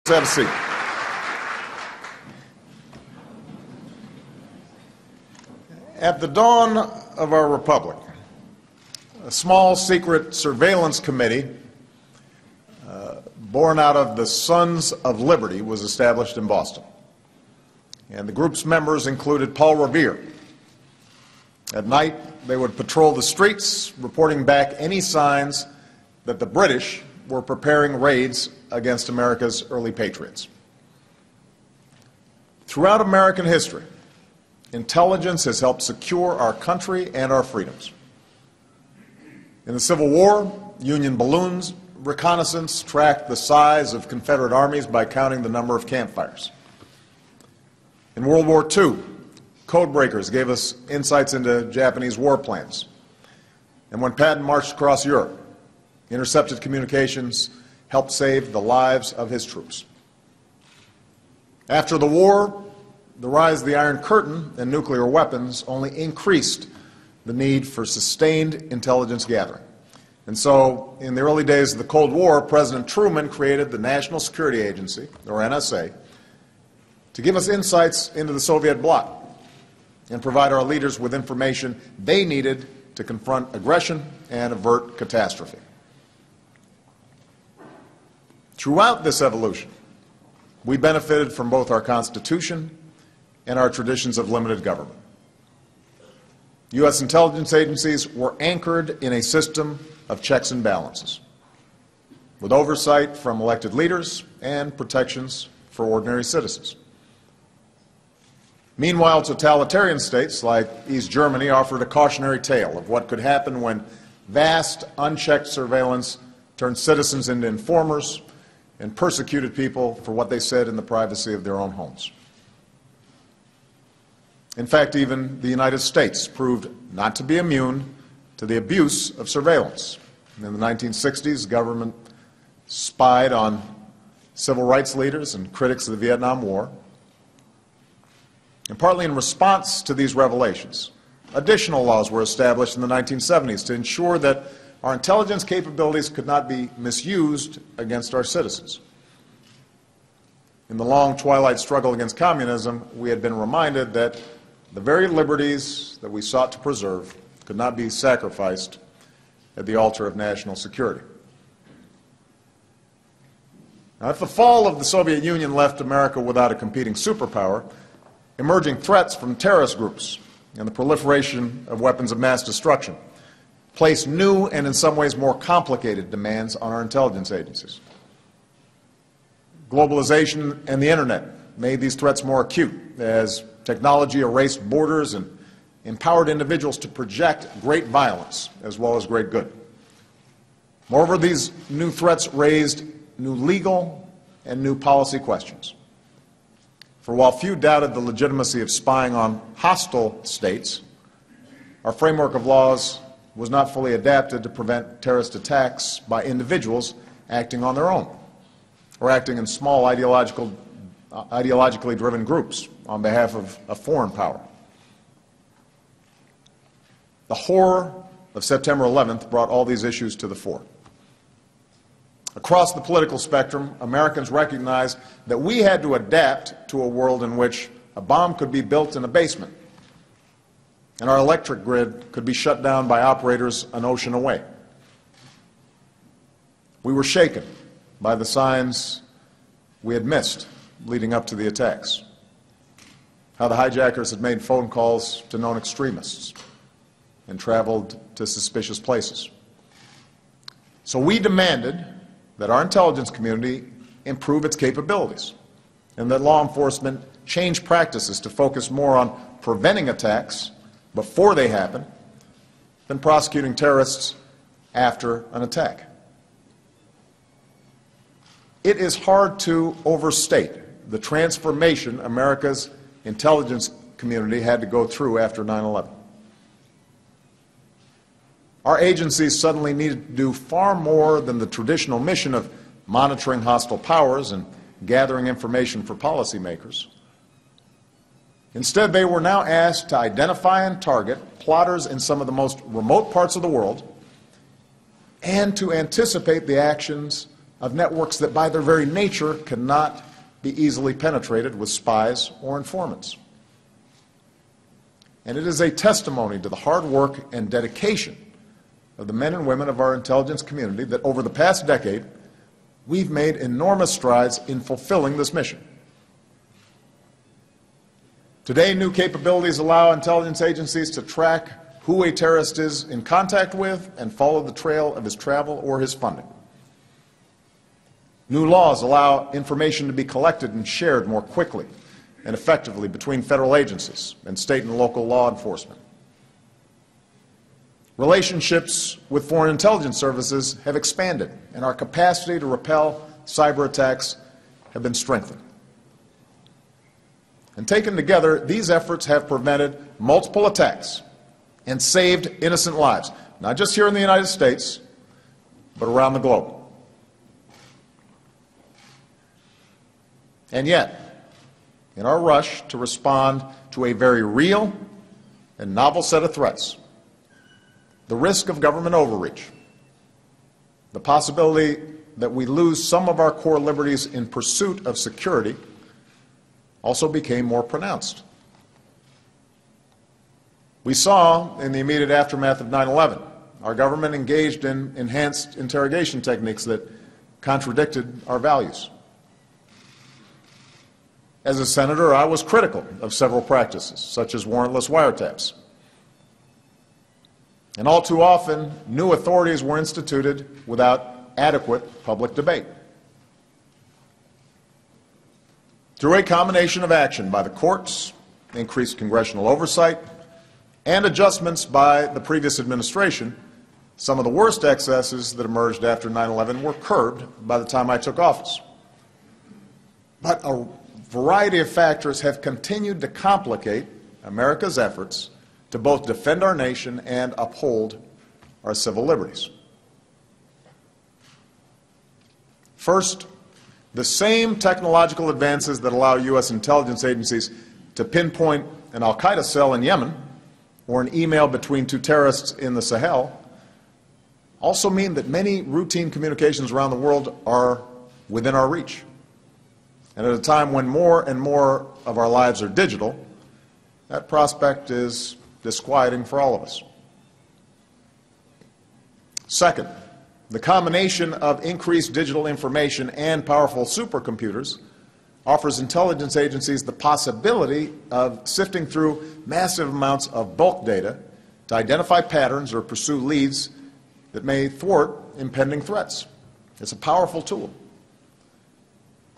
Have a seat. At the dawn of our republic, a small secret surveillance committee born out of the Sons of Liberty was established in Boston. And the group's members included Paul Revere. At night, they would patrol the streets, reporting back any signs that the British were preparing raids against America's early patriots. Throughout American history, intelligence has helped secure our country and our freedoms. In the Civil War, Union balloons reconnaissance tracked the size of Confederate armies by counting the number of campfires. In World War II, code breakers gave us insights into Japanese war plans. And when Patton marched across Europe, intercepted communications helped save the lives of his troops. After the war, the rise of the Iron Curtain and nuclear weapons only increased the need for sustained intelligence gathering. And so, in the early days of the Cold War, President Truman created the National Security Agency, or NSA, to give us insights into the Soviet bloc and provide our leaders with information they needed to confront aggression and avert catastrophe. Throughout this evolution, we benefited from both our Constitution and our traditions of limited government. U.S. intelligence agencies were anchored in a system of checks and balances, with oversight from elected leaders and protections for ordinary citizens. Meanwhile, totalitarian states like East Germany offered a cautionary tale of what could happen when vast, unchecked surveillance turned citizens into informers and persecuted people for what they said in the privacy of their own homes. In fact, even the United States proved not to be immune to the abuse of surveillance. In the 1960s, government spied on civil rights leaders and critics of the Vietnam War. And partly in response to these revelations, additional laws were established in the 1970s to ensure that our intelligence capabilities could not be misused against our citizens. In the long twilight struggle against communism, we had been reminded that the very liberties that we sought to preserve could not be sacrificed at the altar of national security. Now, if the fall of the Soviet Union left America without a competing superpower, emerging threats from terrorist groups and the proliferation of weapons of mass destruction place new and in some ways more complicated demands on our intelligence agencies. Globalization and the Internet made these threats more acute as technology erased borders and empowered individuals to project great violence as well as great good. Moreover, these new threats raised new legal and new policy questions. For while few doubted the legitimacy of spying on hostile states, our framework of laws was not fully adapted to prevent terrorist attacks by individuals acting on their own or acting in small ideologically driven groups on behalf of a foreign power. The horror of September 11th brought all these issues to the fore. Across the political spectrum, Americans recognized that we had to adapt to a world in which a bomb could be built in a basement and our electric grid could be shut down by operators an ocean away. We were shaken by the signs we had missed leading up to the attacks, how the hijackers had made phone calls to known extremists and traveled to suspicious places. So we demanded that our intelligence community improve its capabilities and that law enforcement change practices to focus more on preventing attacks before they happen than prosecuting terrorists after an attack. It is hard to overstate the transformation America's intelligence community had to go through after 9/11. Our agencies suddenly needed to do far more than the traditional mission of monitoring hostile powers and gathering information for policymakers. Instead, they were now asked to identify and target plotters in some of the most remote parts of the world and to anticipate the actions of networks that by their very nature cannot be easily penetrated with spies or informants. And it is a testimony to the hard work and dedication of the men and women of our intelligence community that over the past decade, we've made enormous strides in fulfilling this mission. Today, new capabilities allow intelligence agencies to track who a terrorist is in contact with and follow the trail of his travel or his funding. New laws allow information to be collected and shared more quickly and effectively between federal agencies and state and local law enforcement. Relationships with foreign intelligence services have expanded, and our capacity to repel cyber attacks have been strengthened. And taken together, these efforts have prevented multiple attacks and saved innocent lives, not just here in the United States, but around the globe. And yet, in our rush to respond to a very real and novel set of threats, the risk of government overreach, the possibility that we lose some of our core liberties in pursuit of security also became more pronounced. We saw in the immediate aftermath of 9/11, our government engaged in enhanced interrogation techniques that contradicted our values. As a senator, I was critical of several practices, such as warrantless wiretaps. And all too often, new authorities were instituted without adequate public debate. Through a combination of action by the courts, increased congressional oversight, and adjustments by the previous administration, some of the worst excesses that emerged after 9/11 were curbed by the time I took office. But a variety of factors have continued to complicate America's efforts to both defend our nation and uphold our civil liberties. First, the same technological advances that allow U.S. intelligence agencies to pinpoint an al-Qaeda cell in Yemen or an email between two terrorists in the Sahel also mean that many routine communications around the world are within our reach. And at a time when more and more of our lives are digital, that prospect is disquieting for all of us. Second, the combination of increased digital information and powerful supercomputers offers intelligence agencies the possibility of sifting through massive amounts of bulk data to identify patterns or pursue leads that may thwart impending threats. It's a powerful tool.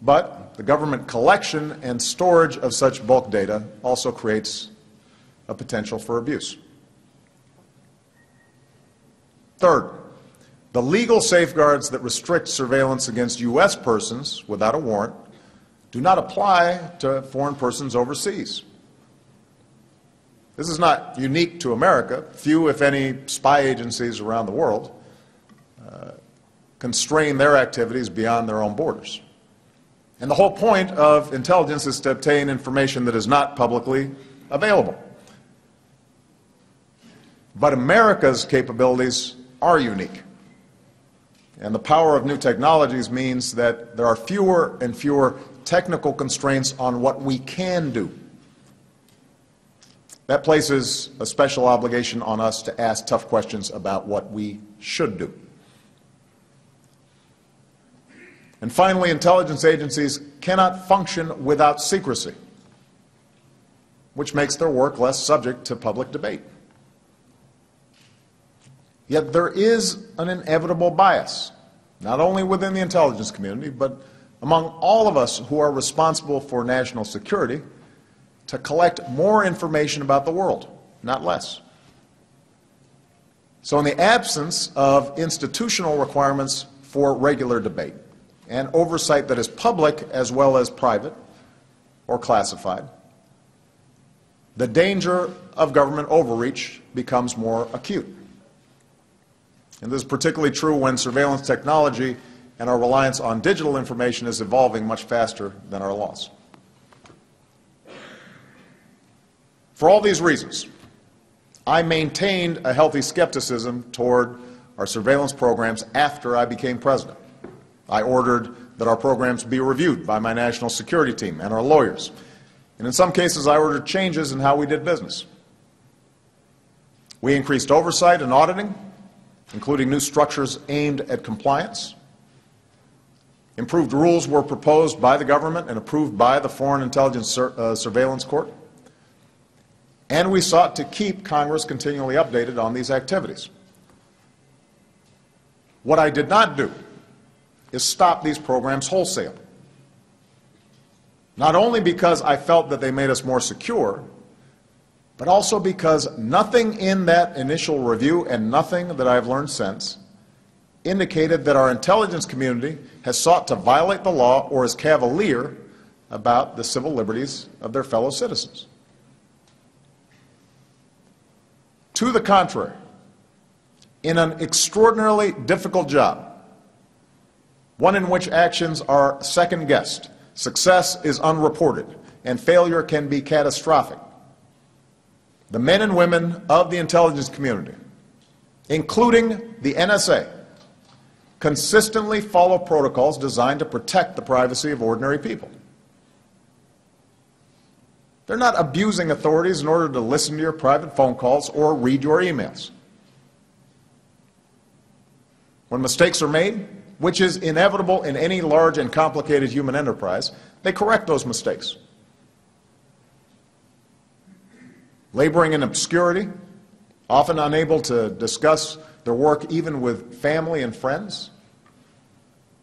But the government collection and storage of such bulk data also creates a potential for abuse. Third, the legal safeguards that restrict surveillance against U.S. persons without a warrant do not apply to foreign persons overseas. This is not unique to America. Few, if any, spy agencies around the world constrain their activities beyond their own borders. And the whole point of intelligence is to obtain information that is not publicly available. But America's capabilities are unique. And the power of new technologies means that there are fewer and fewer technical constraints on what we can do. That places a special obligation on us to ask tough questions about what we should do. And finally, intelligence agencies cannot function without secrecy, which makes their work less subject to public debate. Yet there is an inevitable bias, not only within the intelligence community, but among all of us who are responsible for national security, to collect more information about the world, not less. So in the absence of institutional requirements for regular debate and oversight that is public as well as private or classified, the danger of government overreach becomes more acute. And this is particularly true when surveillance technology and our reliance on digital information is evolving much faster than our laws. For all these reasons, I maintained a healthy skepticism toward our surveillance programs after I became president. I ordered that our programs be reviewed by my national security team and our lawyers. And in some cases, I ordered changes in how we did business. We increased oversight and auditing, including new structures aimed at compliance. Improved rules were proposed by the government and approved by the Foreign Intelligence Surveillance Court. And we sought to keep Congress continually updated on these activities. What I did not do is stop these programs wholesale. Not only because I felt that they made us more secure, but also because nothing in that initial review and nothing that I've learned since indicated that our intelligence community has sought to violate the law or is cavalier about the civil liberties of their fellow citizens. To the contrary, in an extraordinarily difficult job, one in which actions are second-guessed, success is unreported, and failure can be catastrophic, the men and women of the intelligence community, including the NSA, consistently follow protocols designed to protect the privacy of ordinary people. They're not abusing authorities in order to listen to your private phone calls or read your emails. When mistakes are made, which is inevitable in any large and complicated human enterprise, they correct those mistakes. Laboring in obscurity, often unable to discuss their work even with family and friends,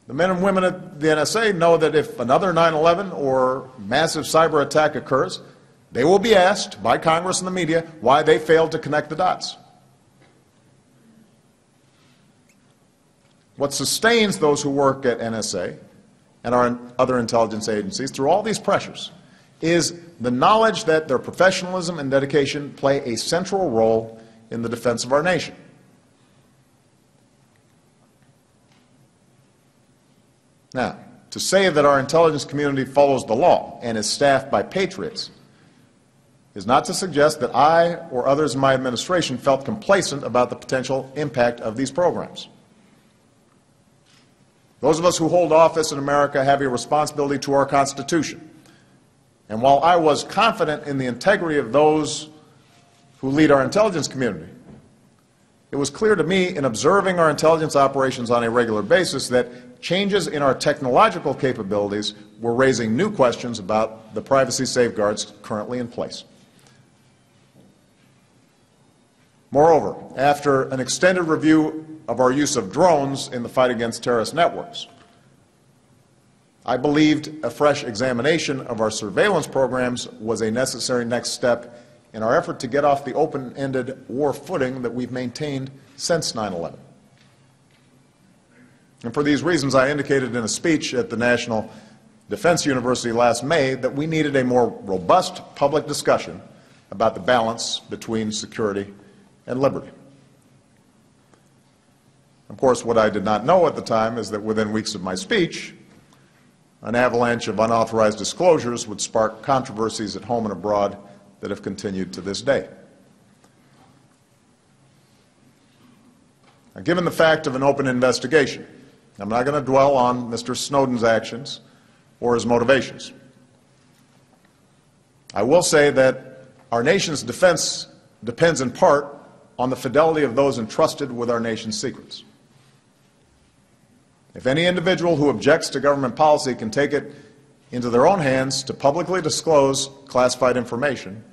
the men and women at the NSA know that if another 9/11 or massive cyber attack occurs, they will be asked by Congress and the media why they failed to connect the dots. What sustains those who work at NSA and our other intelligence agencies through all these pressures is the knowledge that their professionalism and dedication play a central role in the defense of our nation. Now, to say that our intelligence community follows the law and is staffed by patriots is not to suggest that I or others in my administration felt complacent about the potential impact of these programs. Those of us who hold office in America have a responsibility to our Constitution. And while I was confident in the integrity of those who lead our intelligence community, it was clear to me in observing our intelligence operations on a regular basis that changes in our technological capabilities were raising new questions about the privacy safeguards currently in place. Moreover, after an extended review of our use of drones in the fight against terrorist networks, I believed a fresh examination of our surveillance programs was a necessary next step in our effort to get off the open-ended war footing that we've maintained since 9/11. And for these reasons, I indicated in a speech at the National Defense University last May that we needed a more robust public discussion about the balance between security and liberty. Of course, what I did not know at the time is that within weeks of my speech, an avalanche of unauthorized disclosures would spark controversies at home and abroad that have continued to this day. Now, given the fact of an open investigation, I'm not going to dwell on Mr. Snowden's actions or his motivations. I will say that our nation's defense depends in part on the fidelity of those entrusted with our nation's secrets. If any individual who objects to government policy can take it into their own hands to publicly disclose classified information,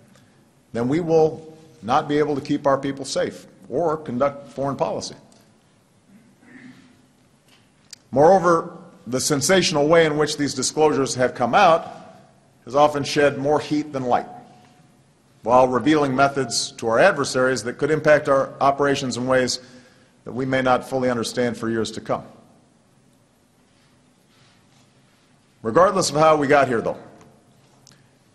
then we will not be able to keep our people safe or conduct foreign policy. Moreover, the sensational way in which these disclosures have come out has often shed more heat than light, while revealing methods to our adversaries that could impact our operations in ways that we may not fully understand for years to come. Regardless of how we got here, though,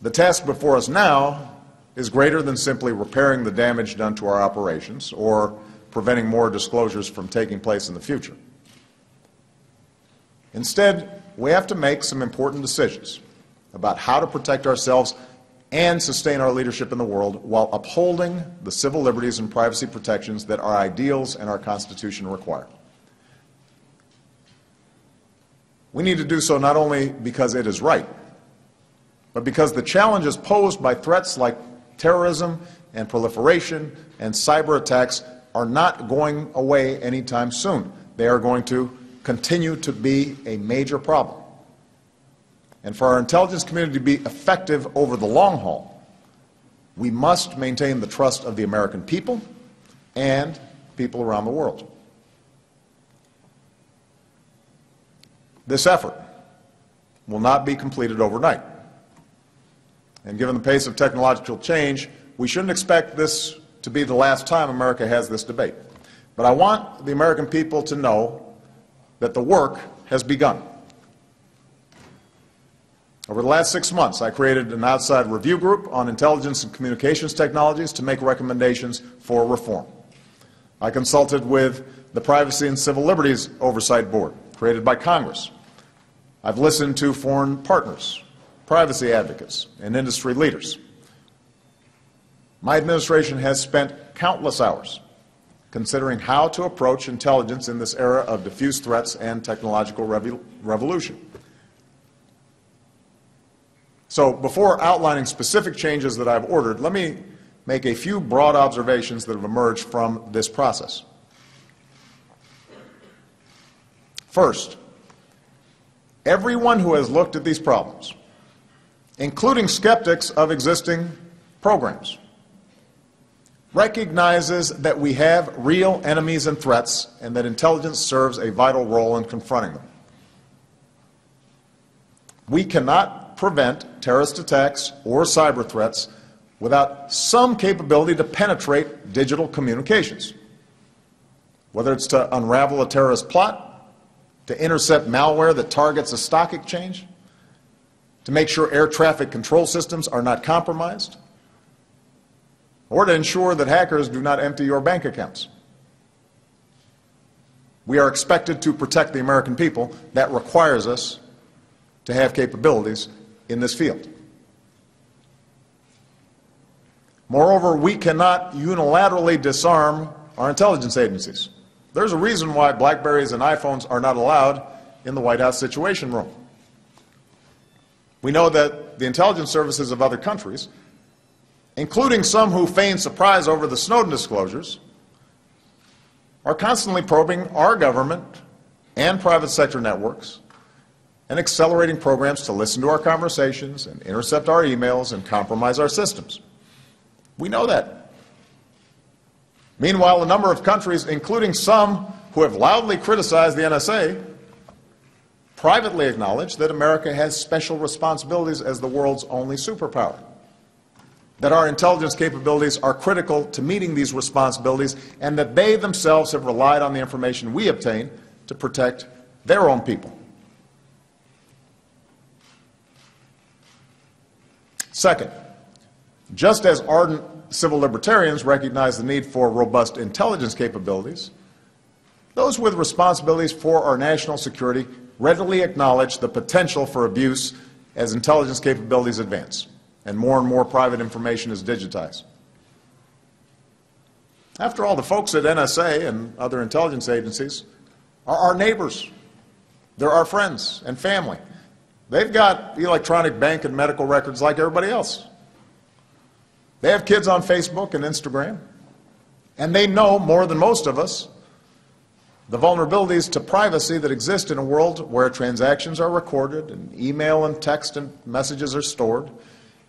the task before us now is greater than simply repairing the damage done to our operations or preventing more disclosures from taking place in the future. Instead, we have to make some important decisions about how to protect ourselves and sustain our leadership in the world while upholding the civil liberties and privacy protections that our ideals and our Constitution require. We need to do so not only because it is right, but because the challenges posed by threats like terrorism and proliferation and cyber attacks are not going away anytime soon. They are going to continue to be a major problem. And for our intelligence community to be effective over the long haul, we must maintain the trust of the American people and people around the world. This effort will not be completed overnight. And given the pace of technological change, we shouldn't expect this to be the last time America has this debate. But I want the American people to know that the work has begun. Over the last 6 months, I created an outside review group on intelligence and communications technologies to make recommendations for reform. I consulted with the Privacy and Civil Liberties Oversight Board, created by Congress. I've listened to foreign partners, privacy advocates, and industry leaders. My administration has spent countless hours considering how to approach intelligence in this era of diffuse threats and technological revolution. So before outlining specific changes that I've ordered, let me make a few broad observations that have emerged from this process. First, everyone who has looked at these problems, including skeptics of existing programs, recognizes that we have real enemies and threats and that intelligence serves a vital role in confronting them. We cannot prevent terrorist attacks or cyber threats without some capability to penetrate digital communications, whether it's to unravel a terrorist plot, to intercept malware that targets a stock exchange, to make sure air traffic control systems are not compromised, or to ensure that hackers do not empty your bank accounts. We are expected to protect the American people. That requires us to have capabilities in this field. Moreover, we cannot unilaterally disarm our intelligence agencies. There's a reason why BlackBerries and iPhones are not allowed in the White House Situation Room. We know that the intelligence services of other countries, including some who feign surprise over the Snowden disclosures, are constantly probing our government and private sector networks and accelerating programs to listen to our conversations and intercept our emails and compromise our systems. We know that. Meanwhile, a number of countries, including some who have loudly criticized the NSA, privately acknowledge that America has special responsibilities as the world's only superpower, that our intelligence capabilities are critical to meeting these responsibilities, and that they themselves have relied on the information we obtain to protect their own people. Second, just as ardent civil libertarians recognize the need for robust intelligence capabilities, those with responsibilities for our national security readily acknowledge the potential for abuse as intelligence capabilities advance and more private information is digitized. After all, the folks at NSA and other intelligence agencies are our neighbors. They're our friends and family. They've got electronic bank and medical records like everybody else. They have kids on Facebook and Instagram, and they know more than most of us the vulnerabilities to privacy that exist in a world where transactions are recorded and email and text and messages are stored,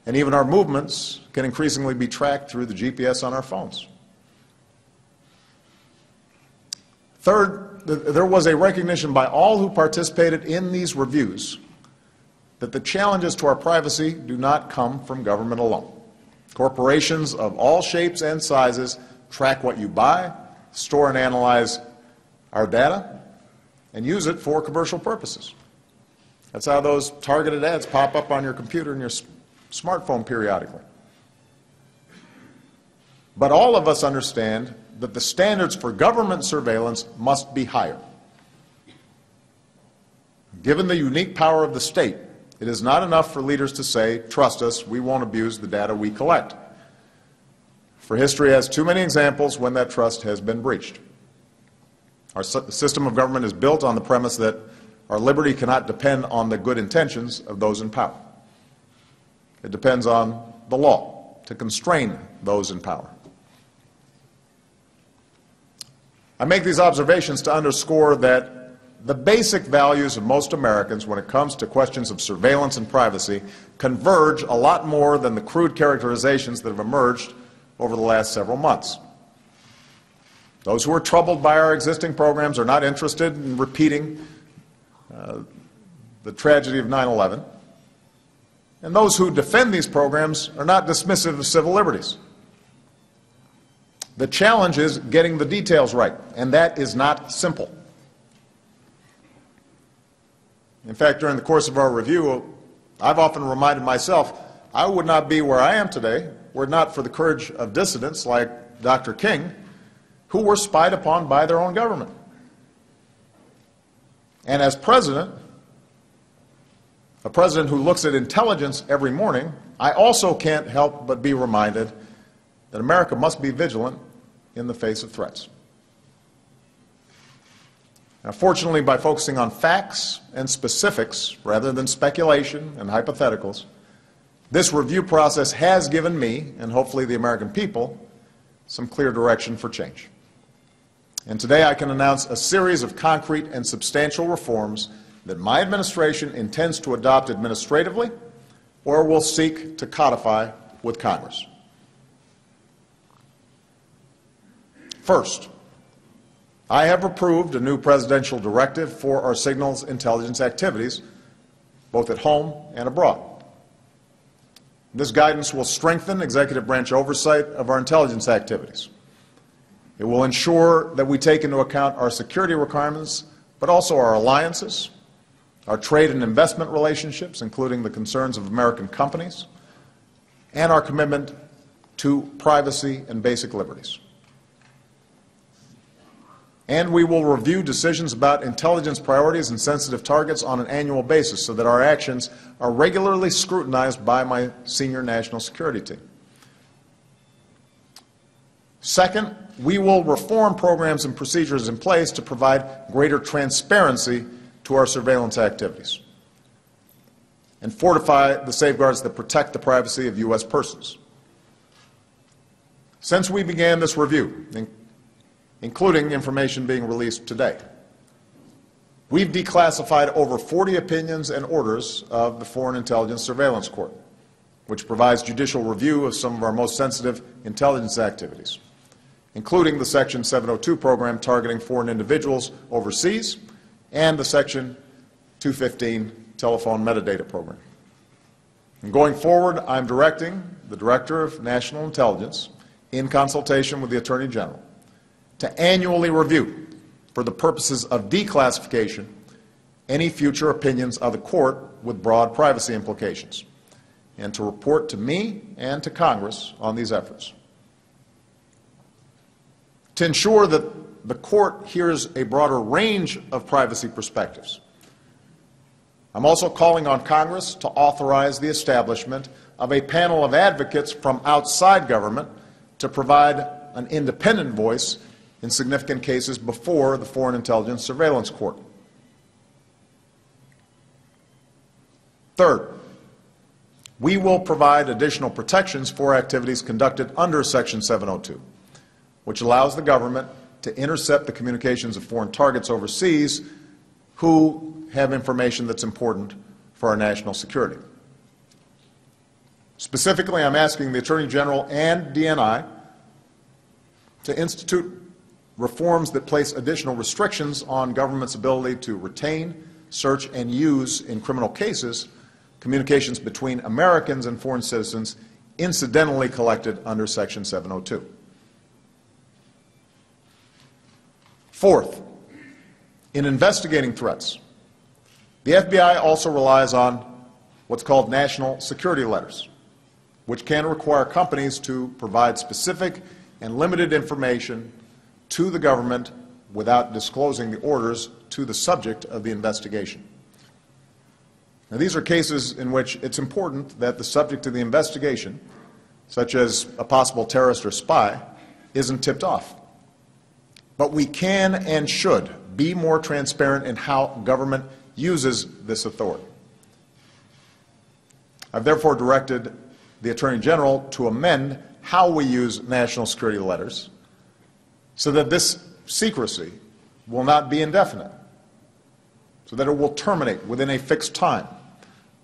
and even our movements can increasingly be tracked through the GPS on our phones. Third, there was a recognition by all who participated in these reviews that the challenges to our privacy do not come from government alone. Corporations of all shapes and sizes track what you buy, store and analyze our data, and use it for commercial purposes. That's how those targeted ads pop up on your computer and your smartphone periodically. But all of us understand that the standards for government surveillance must be higher. Given the unique power of the state, it is not enough for leaders to say, "Trust us, we won't abuse the data we collect." For history has too many examples when that trust has been breached. Our system of government is built on the premise that Our liberty cannot depend on the good intentions of those in power. It depends on the law to constrain those in power. I make these observations to underscore that the basic values of most Americans when it comes to questions of surveillance and privacy converge a lot more than the crude characterizations that have emerged over the last several months. Those who are troubled by our existing programs are not interested in repeating the tragedy of 9/11. And those who defend these programs are not dismissive of civil liberties. The challenge is getting the details right, and that is not simple. In fact, during the course of our review, I've often reminded myself I would not be where I am today were it not for the courage of dissidents like Dr. King, who were spied upon by their own government. And as president, a president who looks at intelligence every morning, I also can't help but be reminded that America must be vigilant in the face of threats. Now, fortunately, by focusing on facts and specifics rather than speculation and hypotheticals, this review process has given me, and hopefully the American people, some clear direction for change. And today I can announce a series of concrete and substantial reforms that my administration intends to adopt administratively or will seek to codify with Congress. First, I have approved a new presidential directive for our signals intelligence activities, both at home and abroad. This guidance will strengthen executive branch oversight of our intelligence activities. It will ensure that we take into account our security requirements, but also our alliances, our trade and investment relationships, including the concerns of American companies, and our commitment to privacy and basic liberties. And we will review decisions about intelligence priorities and sensitive targets on an annual basis so that our actions are regularly scrutinized by my senior national security team. Second, we will reform programs and procedures in place to provide greater transparency to our surveillance activities and fortify the safeguards that protect the privacy of U.S. persons. Since we began this review, including information being released today, we've declassified over 40 opinions and orders of the Foreign Intelligence Surveillance Court, which provides judicial review of some of our most sensitive intelligence activities, including the Section 702 program targeting foreign individuals overseas and the Section 215 telephone metadata program. And going forward, I'm directing the Director of National Intelligence, in consultation with the Attorney General, to annually review, for the purposes of declassification, any future opinions of the Court with broad privacy implications, and to report to me and to Congress on these efforts. To ensure that the Court hears a broader range of privacy perspectives, I'm also calling on Congress to authorize the establishment of a panel of advocates from outside government to provide an independent voice in significant cases before the Foreign Intelligence Surveillance Court. Third, we will provide additional protections for activities conducted under Section 702, which allows the government to intercept the communications of foreign targets overseas who have information that's important for our national security. Specifically, I'm asking the Attorney General and DNI to institute reforms that place additional restrictions on government's ability to retain, search, and use in criminal cases communications between Americans and foreign citizens incidentally collected under Section 702. Fourth, in investigating threats, the FBI also relies on what's called national security letters, which can require companies to provide specific and limited information to the government without disclosing the orders to the subject of the investigation. Now, these are cases in which it's important that the subject of the investigation, such as a possible terrorist or spy, isn't tipped off. But we can and should be more transparent in how government uses this authority. I've therefore directed the Attorney General to amend how we use national security letters so that this secrecy will not be indefinite, so that it will terminate within a fixed time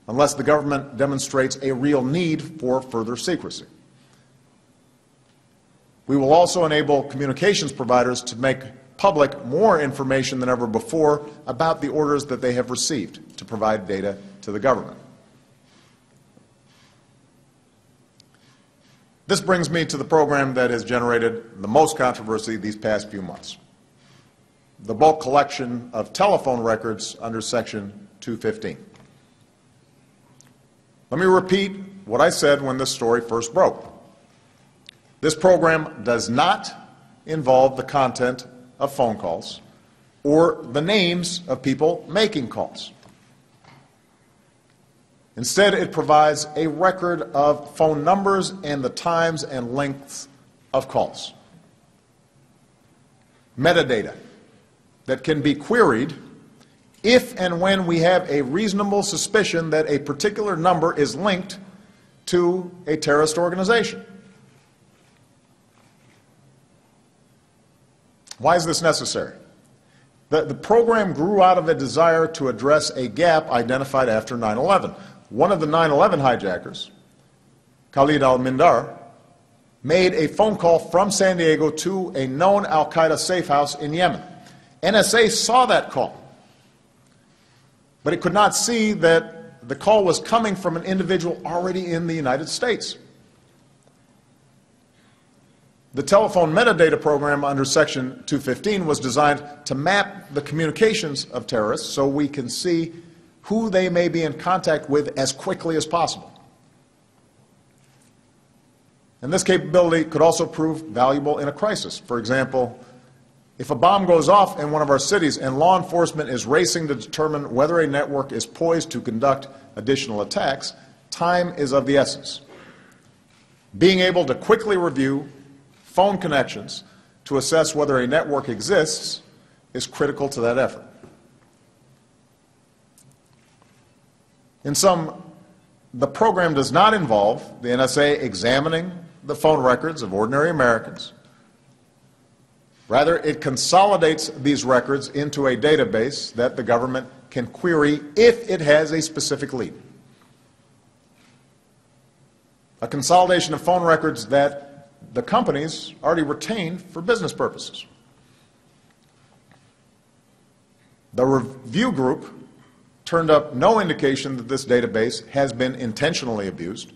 unless the government demonstrates a real need for further secrecy. We will also enable communications providers to make public more information than ever before about the orders that they have received to provide data to the government. This brings me to the program that has generated the most controversy these past few months: the bulk collection of telephone records under Section 215. Let me repeat what I said when this story first broke. This program does not involve the content of phone calls or the names of people making calls. Instead, it provides a record of phone numbers and the times and lengths of calls. Metadata that can be queried if and when we have a reasonable suspicion that a particular number is linked to a terrorist organization. Why is this necessary? The program grew out of a desire to address a gap identified after 9/11. One of the 9/11 hijackers, Khalid al-Mindar, made a phone call from San Diego to a known al-Qaeda safe house in Yemen. NSA saw that call, but it could not see that the call was coming from an individual already in the United States. The telephone metadata program under Section 215 was designed to map the communications of terrorists so we can see who they may be in contact with as quickly as possible. And this capability could also prove valuable in a crisis. For example, if a bomb goes off in one of our cities and law enforcement is racing to determine whether a network is poised to conduct additional attacks, time is of the essence. Being able to quickly review phone connections to assess whether a network exists is critical to that effort. In sum, the program does not involve the NSA examining the phone records of ordinary Americans. Rather, it consolidates these records into a database that the government can query if it has a specific lead. A consolidation of phone records that the companies already retain for business purposes. The review group turned up no indication that this database has been intentionally abused,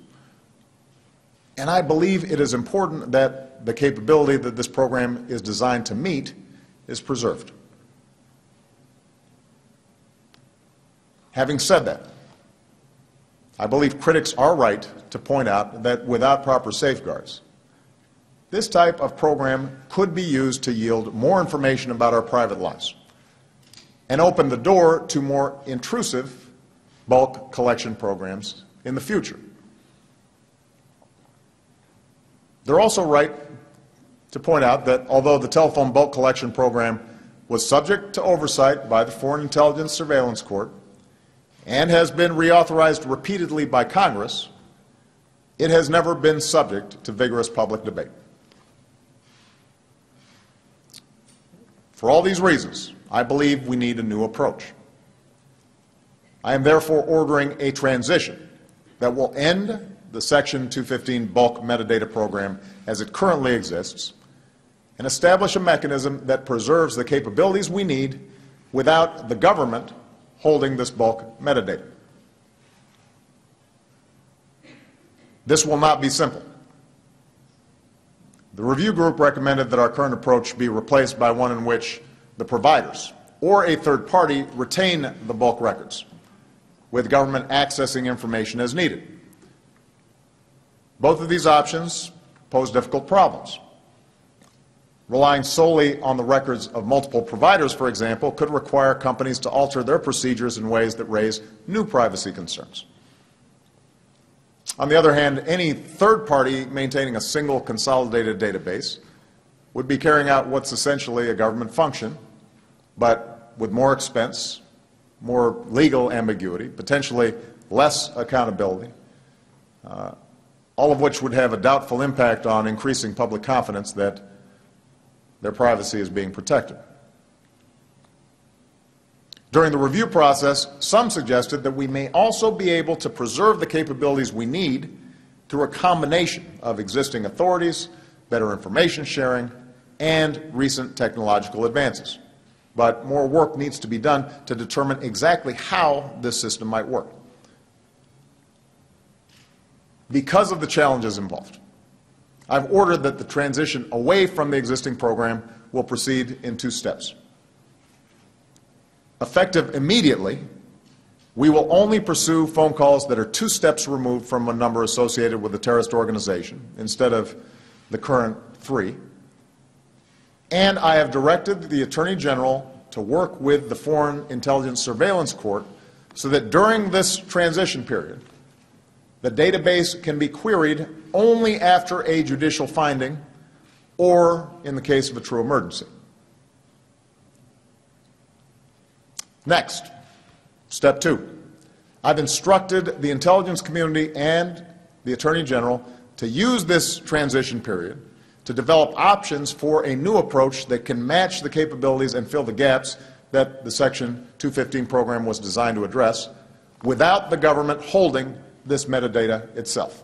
and I believe it is important that the capability that this program is designed to meet is preserved. Having said that, I believe critics are right to point out that without proper safeguards, this type of program could be used to yield more information about our private lives and open the door to more intrusive bulk collection programs in the future. They're also right to point out that although the telephone bulk collection program was subject to oversight by the Foreign Intelligence Surveillance Court and has been reauthorized repeatedly by Congress, it has never been subject to vigorous public debate. For all these reasons, I believe we need a new approach. I am therefore ordering a transition that will end the Section 215 bulk metadata program as it currently exists and establish a mechanism that preserves the capabilities we need without the government holding this bulk metadata. This will not be simple. The review group recommended that our current approach be replaced by one in which the providers or a third party retain the bulk records, with government accessing information as needed. Both of these options pose difficult problems. Relying solely on the records of multiple providers, for example, could require companies to alter their procedures in ways that raise new privacy concerns. On the other hand, any third party maintaining a single consolidated database would be carrying out what's essentially a government function, but with more expense more legal ambiguity, potentially less accountability, all of which would have a doubtful impact on increasing public confidence that their privacy is being protected. During the review process, some suggested that we may also be able to preserve the capabilities we need through a combination of existing authorities, better information sharing, and recent technological advances. But more work needs to be done to determine exactly how this system might work. Because of the challenges involved, I've ordered that the transition away from the existing program will proceed in 2 steps. Effective immediately, we will only pursue phone calls that are 2 steps removed from a number associated with a terrorist organization instead of the current 3. And I have directed the Attorney General to work with the Foreign Intelligence Surveillance Court so that during this transition period, the database can be queried only after a judicial finding or in the case of a true emergency. Next, step 2. I've instructed the intelligence community and the Attorney General to use this transition period to develop options for a new approach that can match the capabilities and fill the gaps that the Section 215 program was designed to address without the government holding this metadata itself.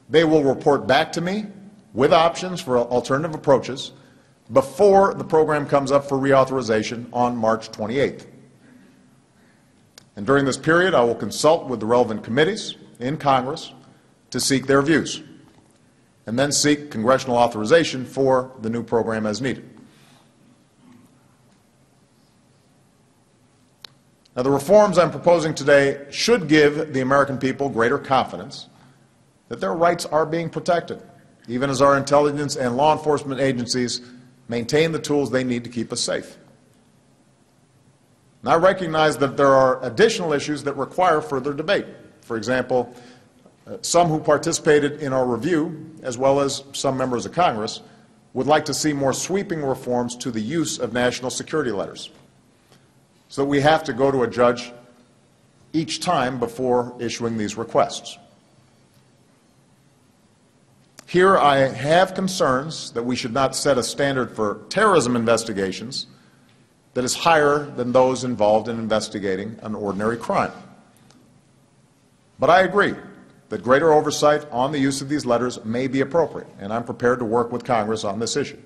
They will report back to me with options for alternative approaches before the program comes up for reauthorization on March 28th. And during this period, I will consult with the relevant committees in Congress to seek their views, and then seek congressional authorization for the new program as needed. Now, the reforms I'm proposing today should give the American people greater confidence that their rights are being protected, even as our intelligence and law enforcement agencies maintain the tools they need to keep us safe. And I recognize that there are additional issues that require further debate. For example, some who participated in our review, as well as some members of Congress, would like to see more sweeping reforms to the use of national security letters, so that we have to go to a judge each time before issuing these requests. Here I have concerns that we should not set a standard for terrorism investigations that is higher than those involved in investigating an ordinary crime. But I agree that greater oversight on the use of these letters may be appropriate, and I'm prepared to work with Congress on this issue.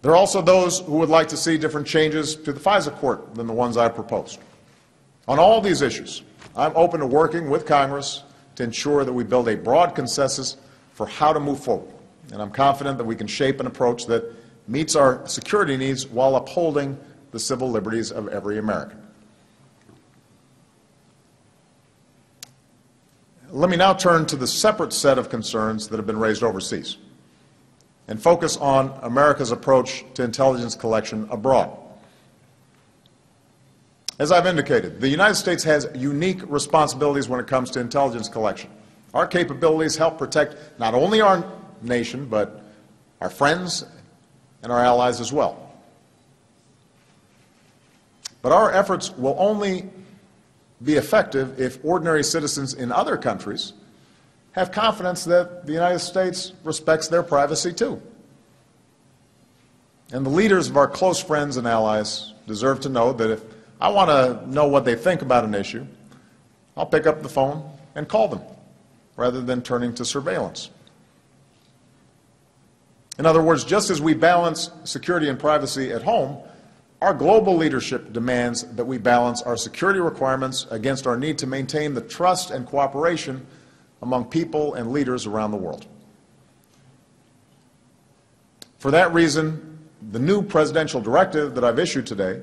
There are also those who would like to see different changes to the FISA court than the ones I've proposed. On all these issues, I'm open to working with Congress to ensure that we build a broad consensus for how to move forward. And I'm confident that we can shape an approach that meets our security needs while upholding the civil liberties of every American. Let me now turn to the separate set of concerns that have been raised overseas and focus on America's approach to intelligence collection abroad. As I've indicated, the United States has unique responsibilities when it comes to intelligence collection. Our capabilities help protect not only our nation, but our friends and our allies as well. But our efforts will only be effective if ordinary citizens in other countries have confidence that the United States respects their privacy too. And the leaders of our close friends and allies deserve to know that if I want to know what they think about an issue, I'll pick up the phone and call them, rather than turning to surveillance. In other words, just as we balance security and privacy at home, our global leadership demands that we balance our security requirements against our need to maintain the trust and cooperation among people and leaders around the world. For that reason, the new presidential directive that I've issued today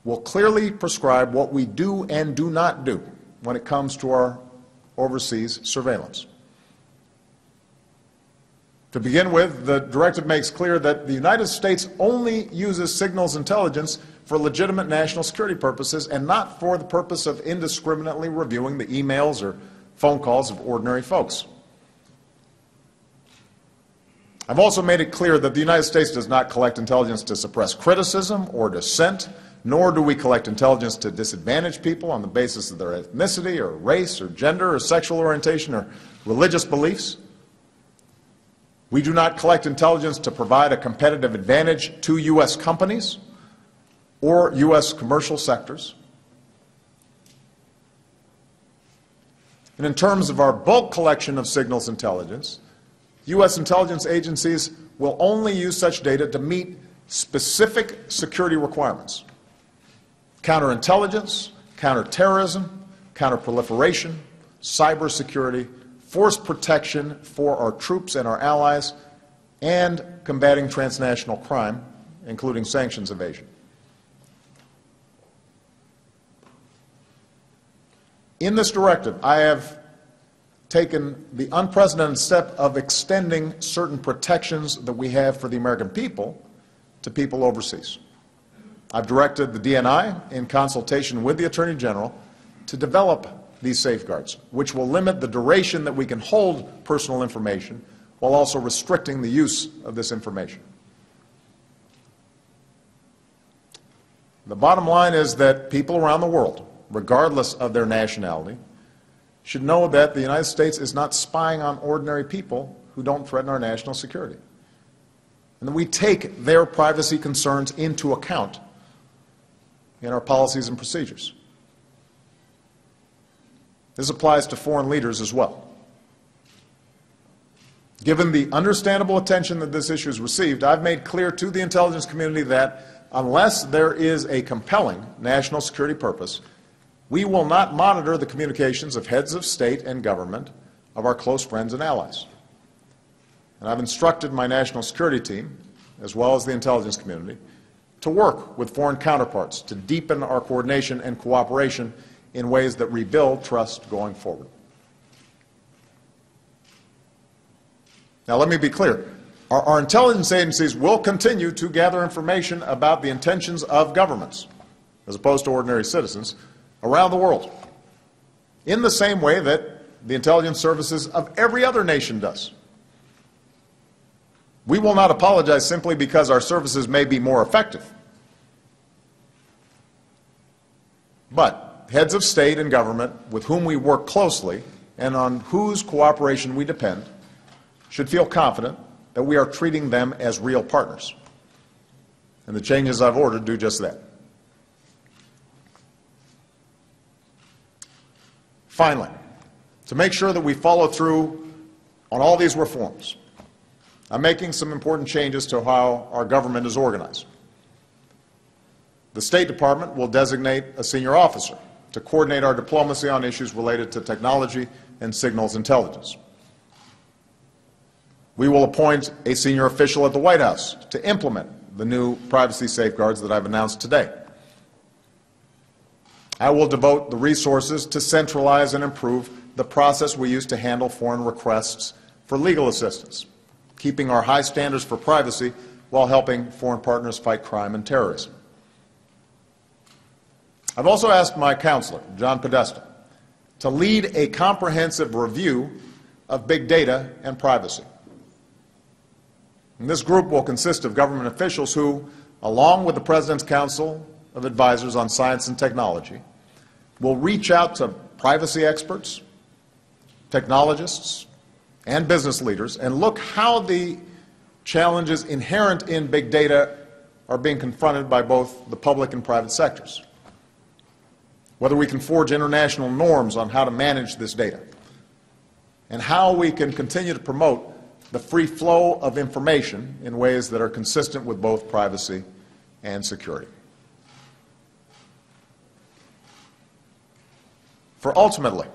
will clearly prescribe what we do and do not do when it comes to our overseas surveillance. To begin with, the directive makes clear that the United States only uses signals intelligence for legitimate national security purposes and not for the purpose of indiscriminately reviewing the emails or phone calls of ordinary folks. I've also made it clear that the United States does not collect intelligence to suppress criticism or dissent, nor do we collect intelligence to disadvantage people on the basis of their ethnicity or race or gender or sexual orientation or religious beliefs. We do not collect intelligence to provide a competitive advantage to U.S. companies or U.S. commercial sectors. And in terms of our bulk collection of signals intelligence, U.S. intelligence agencies will only use such data to meet specific security requirements: counterintelligence, counterterrorism, counterproliferation, cybersecurity, force protection for our troops and our allies, and combating transnational crime, including sanctions evasion. In this directive, I have taken the unprecedented step of extending certain protections that we have for the American people to people overseas. I've directed the DNI, in consultation with the Attorney General, to develop these safeguards, which will limit the duration that we can hold personal information while also restricting the use of this information. The bottom line is that people around the world, regardless of their nationality, should know that the United States is not spying on ordinary people who don't threaten our national security, and that we take their privacy concerns into account in our policies and procedures. This applies to foreign leaders as well. Given the understandable attention that this issue has received, I've made clear to the intelligence community that unless there is a compelling national security purpose, we will not monitor the communications of heads of state and government of our close friends and allies. And I've instructed my national security team, as well as the intelligence community, to work with foreign counterparts to deepen our coordination and cooperation in ways that rebuild trust going forward. Now, let me be clear. Our intelligence agencies will continue to gather information about the intentions of governments, as opposed to ordinary citizens, around the world, in the same way that the intelligence services of every other nation does. We will not apologize simply because our services may be more effective. But heads of state and government with whom we work closely and on whose cooperation we depend should feel confident that we are treating them as real partners. And the changes I've ordered do just that. Finally, to make sure that we follow through on all these reforms, I'm making some important changes to how our government is organized. The State Department will designate a senior officer to coordinate our diplomacy on issues related to technology and signals intelligence. We will appoint a senior official at the White House to implement the new privacy safeguards that I've announced today. I will devote the resources to centralize and improve the process we use to handle foreign requests for legal assistance, keeping our high standards for privacy while helping foreign partners fight crime and terrorism. I've also asked my counselor, John Podesta, to lead a comprehensive review of big data and privacy. And this group will consist of government officials who, along with the President's Council of Advisors on Science and Technology, will reach out to privacy experts, technologists, and business leaders and look how the challenges inherent in big data are being confronted by both the public and private sectors. Whether we can forge international norms on how to manage this data, and how we can continue to promote the free flow of information in ways that are consistent with both privacy and security. For ultimately,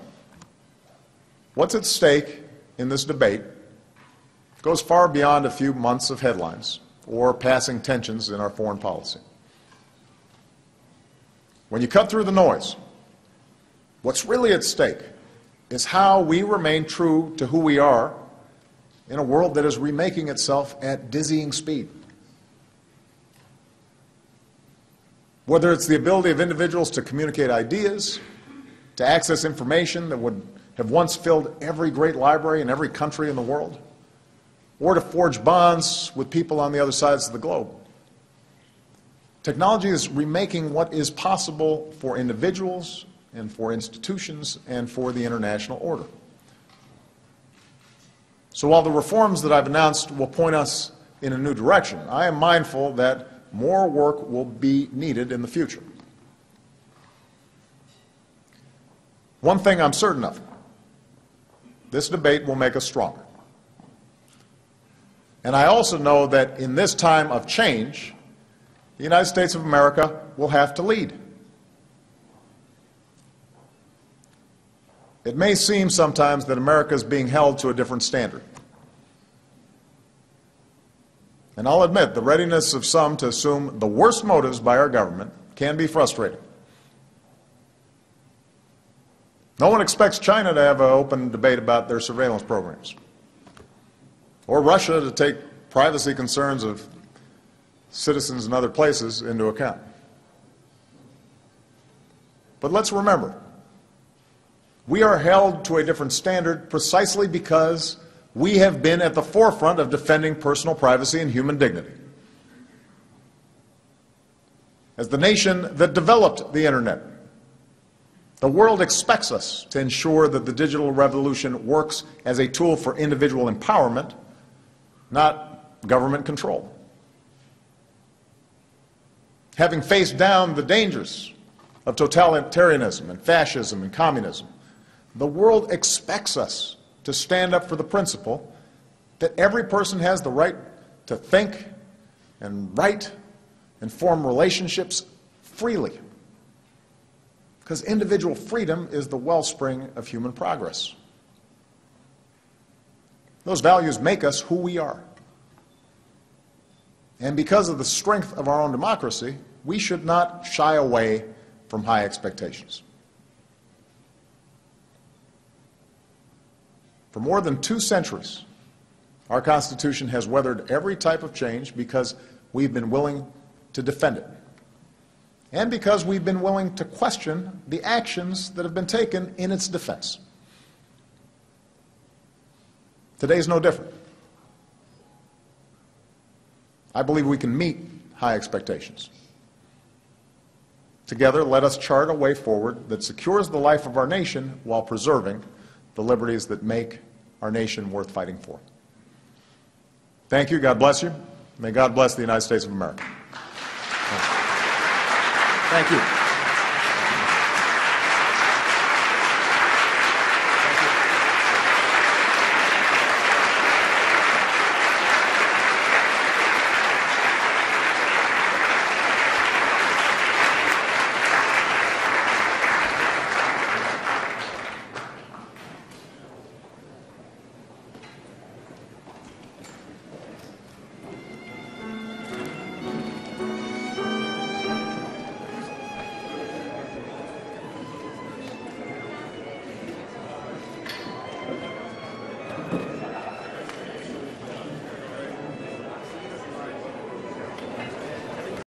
what's at stake in this debate goes far beyond a few months of headlines or passing tensions in our foreign policy. When you cut through the noise, what's really at stake is how we remain true to who we are in a world that is remaking itself at dizzying speed. Whether it's the ability of individuals to communicate ideas, to access information that would have once filled every great library in every country in the world, or to forge bonds with people on the other sides of the globe. Technology is remaking what is possible for individuals and for institutions and for the international order. So while the reforms that I've announced will point us in a new direction, I am mindful that more work will be needed in the future. One thing I'm certain of, this debate will make us stronger. And I also know that in this time of change, the United States of America will have to lead. It may seem sometimes that America is being held to a different standard. And I'll admit, the readiness of some to assume the worst motives by our government can be frustrating. No one expects China to have an open debate about their surveillance programs, or Russia to take privacy concerns of citizens in other places into account. But let's remember, we are held to a different standard precisely because we have been at the forefront of defending personal privacy and human dignity. As the nation that developed the Internet, the world expects us to ensure that the digital revolution works as a tool for individual empowerment, not government control. Having faced down the dangers of totalitarianism and fascism and communism, the world expects us to stand up for the principle that every person has the right to think and write and form relationships freely. Because individual freedom is the wellspring of human progress. Those values make us who we are. And because of the strength of our own democracy, we should not shy away from high expectations. For more than 2 centuries, our Constitution has weathered every type of change because we've been willing to defend it. And because we've been willing to question the actions that have been taken in its defense. Today's no different. I believe we can meet high expectations. Together, let us chart a way forward that secures the life of our nation while preserving the liberties that make our nation worth fighting for. Thank you. God bless you. May God bless the United States of America. Thank you.